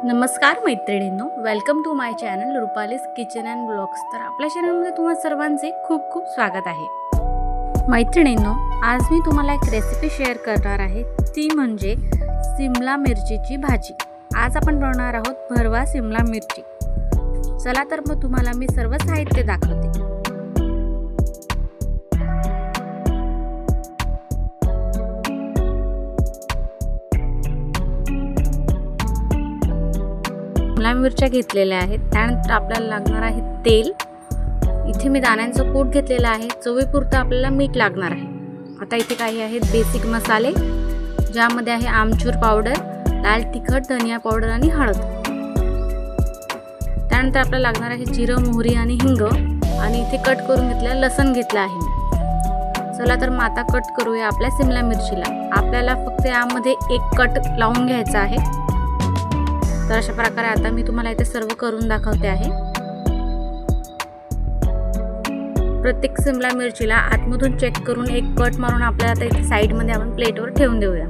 नमस्कार मैत्रिणींनो, welcome to my channel Rupali's kitchen and blogs. तर आपल्या चॅनलमध्ये तुम्हा सर्वांचे खूप खूप स्वागत आहे. मैत्रिणींनो, आज मी तुम्हाला एक रेसिपी शेअर करणार आहे, ती म्हणजे सिमला मिरचीची भाजी. आज आपण बनवणार आहोत भरवा सिमला मिरची. चला तर मग तुम्हाला मी सर्व साहित्य दाखवते. शिमला मिरच्या घेतलेल्या आहेत. त्यानंतर आपल्याला लागणार आहे तेल. इथे मी दाण्यांचं कूट घेतलेलं आहे. चवीपुरतं आपल्याला मीठ लागणार आहे. आता इथे काही आहेत बेसिक मसाले, ज्यामध्ये आहे आमचूर पावडर, लाल तिखट, धनिया पावडर आणि हळद. त्यानंतर आपल्याला लागणार आहे जिरं, मोहरी आणि हिंग. आणि इथे कट करून घेतलेलं लसण घेतलं आहे मी. चला तर मग आता कट करूया आपल्या सिमला मिरचीला. आपल्याला फक्त यामध्ये एक कट लावून घ्यायचा आहे. तर अशा प्रकारे आता मी तुम्हाला इथे सर्व करून दाखवते आहे. प्रत्येक सिमला मिरचीला आतमधून चेक करून एक कट मारून आपल्याला आता इथे साईडमध्ये आपण प्लेटवर ठेवून देऊया.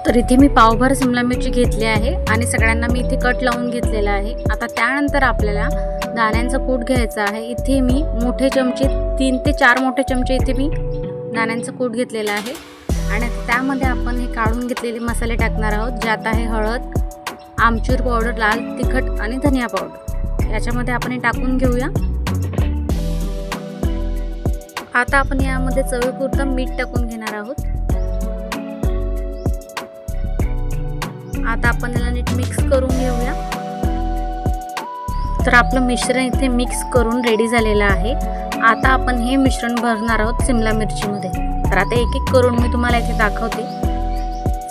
तर इथे मी पावभर सिमला मिरची घेतली आहे आणि सगळ्यांना मी इथे कट लावून घेतलेला आहे. आता त्यानंतर आपल्याला दाण्यांचं कूट घ्यायचं आहे. इथे मी मोठे चमचे 3 ते 4 मोठे चमचे इथे मी दाण्यांचं कूट घेतलेलं आहे. आणि त्यामध्ये आपण हे काढून घेतलेले मसाले टाकणार आहोत, ज्यात आहे हळद, आमचूर पावडर, लाल तिखट आणि धनिया पावडर. याच्यामध्ये आपण हे टाकून घेऊया. आता आपण यामध्ये चवीपुरतं मीठ टाकून घेणार आहोत. आता आपण याला नीट मिक्स करून घेऊया. तर आपलं मिश्रण इथे मिक्स करून रेडी झालेलं आहे. आता आपण हे मिश्रण भरणार आहोत सिमला मिरचीमध्ये. तर आता एक एक करून मी तुम्हाला इथे दाखवते.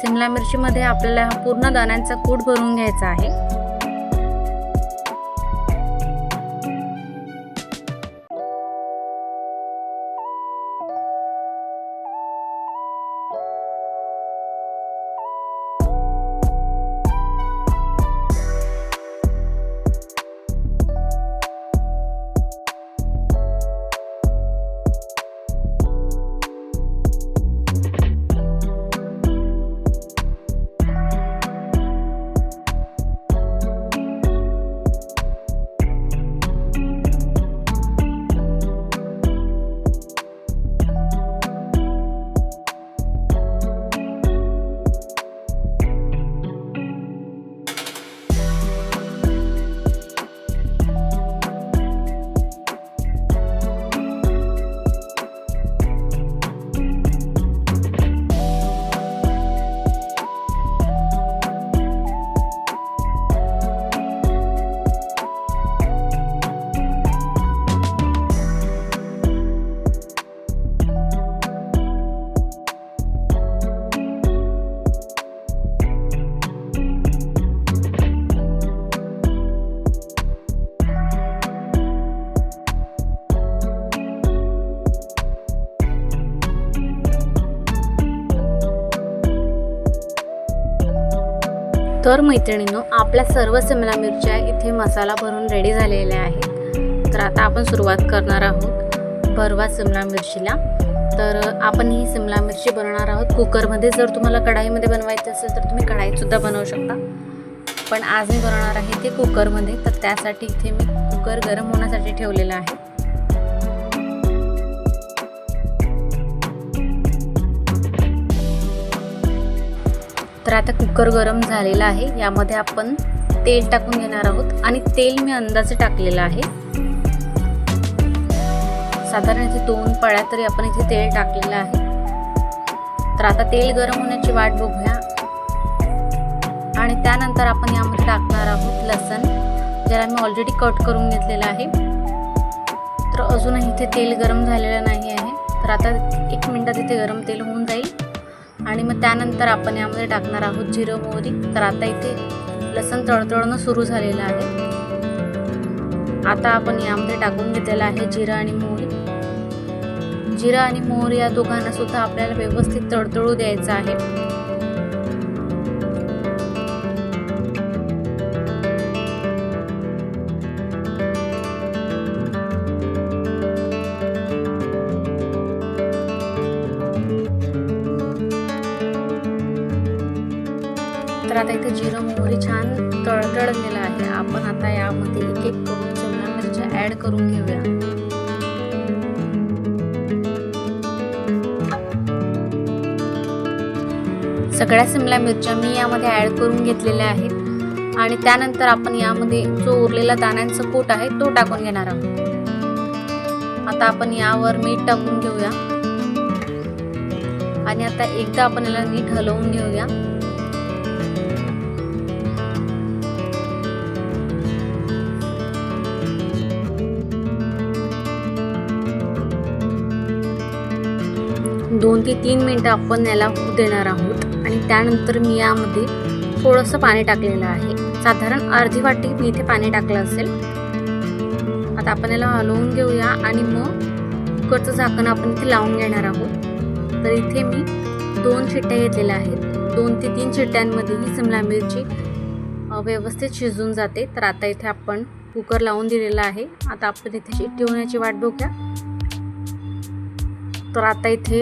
सिमला मिरचीमध्ये आपल्याला पूर्ण दाण्यांचा कूट भरून घ्यायचा आहे. तर मैत्रिणींनो, आपल्या सर्व सिमला मिरच्या इथे मसाला भरून रेडी झालेल्या आहेत. तर आता आपण सुरुवात करणार आहोत भरवा सिमला मिरचीला. तर आपण ही सिमला मिरची बनवणार आहोत कुकरमध्ये. जर तुम्हाला कढाईमध्ये बनवायचं असेल तर तुम्ही कढाईतसुद्धा बनवू शकता, पण आज मी बनवणार आहे ते कुकरमध्ये. तर त्यासाठी इथे मी कुकर गरम होण्यासाठी ठेवलेला आहे. तर आता कुकर गरम झालेला आहे. यामध्ये आपण तेल टाकून घेणार आहोत आणि तेल मी अंदाजे टाकलेलं आहे. साधारण इथे 2 पळ्या तरी आपण इथे तेल टाकलेलं आहे. तर आता तेल गरम होण्याची वाट बघूया. आणि त्यानंतर आपण यामध्ये टाकणार आहोत लसण, ज्याला मी ऑलरेडी कट करून घेतलेलं आहे. तर अजूनही इथे तेल गरम झालेलं नाही आहे. तर आता 1 मिनिटात इथे गरम तेल होऊन जाईल. आणि मग त्यानंतर आपण यामध्ये टाकणार आहोत जिरं, मोहरी. तर आता इथे लसण तळतळणं सुरू झालेलं आहे. आता आपण यामध्ये टाकून घेतलेलं आहे जिरं आणि मोहरी. जिरं आणि मोहरी या दोघांना सुद्धा आपल्याला व्यवस्थित तडतडू द्यायचं आहे. तर आता इथे जिरं मोहरी छान तळतळलेलं आहे. आपण आता यामध्ये एक एक करून शिमला मिरच्या ॲड करून घेऊया. सगळ्या शिमला मिरच्या मी यामध्ये ॲड करून घेतलेल्या आहेत आणि त्यानंतर आपण यामध्ये जो उरलेला दाण्यांचा कूट आहे तो टाकून घेणार आहोत. आता आपण यावर मीठ टाकून घेऊया आणि आता एकदा आपण याला नीट हलवून घेऊया. दोन ते 3 मिनिटं आपण याला होऊ देणार आहोत आणि त्यानंतर मी यामध्ये थोडंसं पाणी टाकलेलं आहे. साधारण अर्धी वाटी मी इथे पाणी टाकलं असेल. आता आपण याला हलवून घेऊया आणि मग कुकरचं झाकण आपण इथे लावून घेणार आहोत. तर इथे मी 2 शिट्ट्या घेतलेल्या आहेत. 2 ते 3 शिट्ट्यांमध्ये ही शिमला मिरची व्यवस्थित शिजून जाते. तर आता इथे आपण कुकर लावून दिलेला आहे. आता आपण इथे शिट्टी होण्याची वाट बघूया. तर आता इथे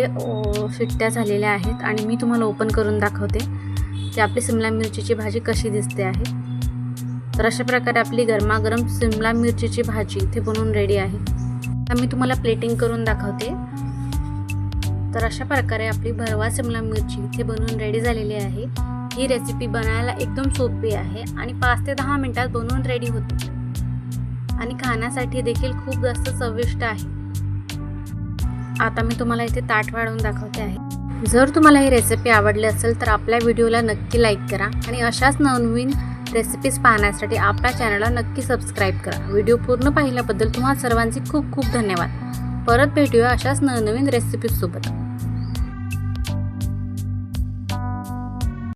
शिट्ट्या झालेल्या आहेत आणि मी तुम्हाला ओपन करून दाखवते की आपली शिमला मिरचीची भाजी कशी दिसते आहे. तर अशा प्रकारे आपली गरमागरम शिमला मिरचीची भाजी इथे बनवून रेडी आहे. आता मी तुम्हाला प्लेटिंग करून दाखवते. तर अशा प्रकारे आपली भरवा शिमला मिरची इथे बनवून रेडी झालेली आहे. ही रेसिपी बनायला एकदम सोपी आहे आणि 5 ते 10 मिनिटात बनवून रेडी होते आणि खाण्यासाठी देखील खूप जास्त चविष्ट आहे. आता मी तुम्हाला इथे ताट वाढवून दाखवते आहे. जर तुम्हाला ही रेसिपी आवडली असेल तर आपल्या व्हिडिओला नक्की लाईक करा आणि अशाच नवनवीन रेसिपीज पाहण्यासाठी आपल्या चॅनलला नक्की सबस्क्राईब करा. व्हिडिओ पूर्ण पाहिल्याबद्दल तुम्हा सर्वांचे खूप खूप धन्यवाद. परत भेटूया अशाच नवनवीन रेसिपीजसोबत.